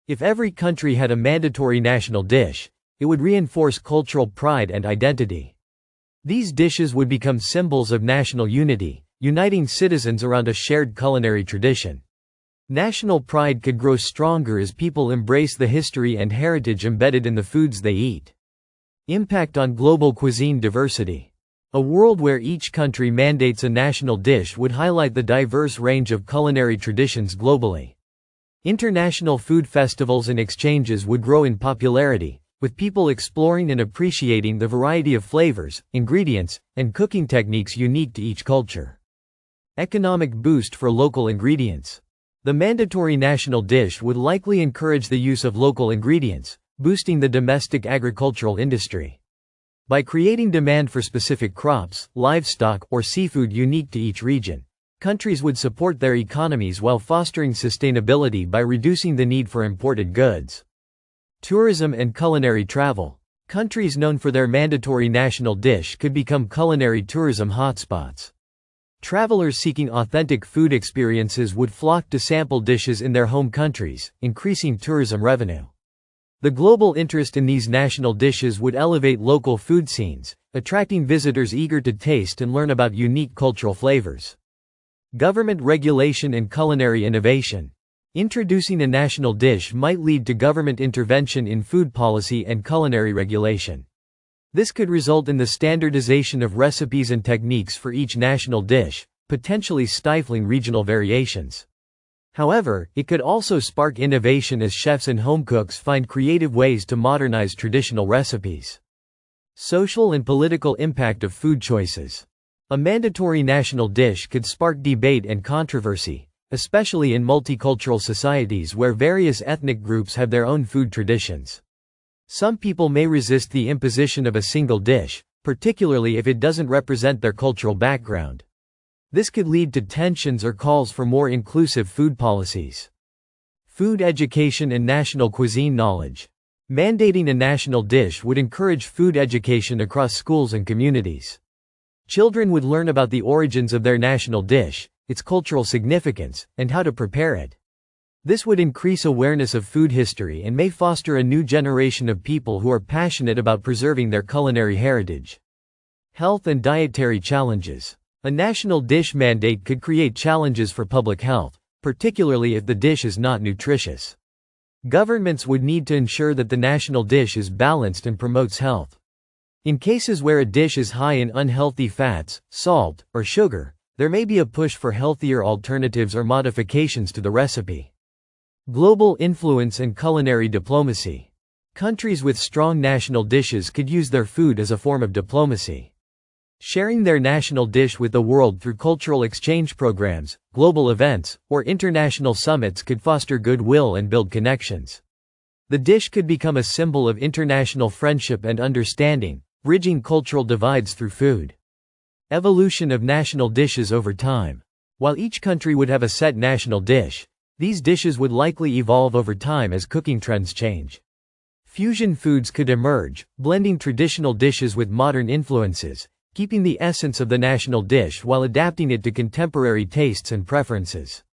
If every country had a mandatory national dish, it would reinforce cultural pride and identity. These dishes would become symbols of national unity, uniting citizens around a shared culinary tradition. National pride could grow stronger as people embrace the history and heritage embedded in the foods they eat. Impact on global cuisine diversity. A world where each country mandates a national dish would highlight the diverse range of culinary traditions globally. International food festivals and exchanges would grow in popularity, with people exploring and appreciating the variety of flavors, ingredients, and cooking techniques unique to each culture. Economic boost for local ingredients. The mandatory national dish would likely encourage the use of local ingredients, boosting the domestic agricultural industry. By creating demand for specific crops, livestock, or seafood unique to each region, countries would support their economies while fostering sustainability by reducing the need for imported goods. Tourism and culinary travel. Countries known for their mandatory national dish could become culinary tourism hotspots. Travelers seeking authentic food experiences would flock to sample dishes in their home countries, increasing tourism revenue. The global interest in these national dishes would elevate local food scenes, attracting visitors eager to taste and learn about unique cultural flavors. Government regulation and culinary innovation. Introducing a national dish might lead to government intervention in food policy and culinary regulation. This could result in the standardization of recipes and techniques for each national dish, potentially stifling regional variations. However, it could also spark innovation as chefs and home cooks find creative ways to modernize traditional recipes. Social and political impact of food choices. A mandatory national dish could spark debate and controversy, especially in multicultural societies where various ethnic groups have their own food traditions. Some people may resist the imposition of a single dish, particularly if it doesn't represent their cultural background. This could lead to tensions or calls for more inclusive food policies. Food education and national cuisine knowledge. Mandating a national dish would encourage food education across schools and communities. Children would learn about the origins of their national dish, its cultural significance, and how to prepare it. This would increase awareness of food history and may foster a new generation of people who are passionate about preserving their culinary heritage. Health and dietary challenges. A national dish mandate could create challenges for public health, particularly if the dish is not nutritious. Governments would need to ensure that the national dish is balanced and promotes health. In cases where a dish is high in unhealthy fats, salt, or sugar, there may be a push for healthier alternatives or modifications to the recipe. Global influence and culinary diplomacy. Countries with strong national dishes could use their food as a form of diplomacy. Sharing their national dish with the world through cultural exchange programs, global events, or international summits could foster goodwill and build connections. The dish could become a symbol of international friendship and understanding, bridging cultural divides through food. Evolution of national dishes over time. While each country would have a set national dish, these dishes would likely evolve over time as cooking trends change. Fusion foods could emerge, blending traditional dishes with modern influences, keeping the essence of the national dish while adapting it to contemporary tastes and preferences.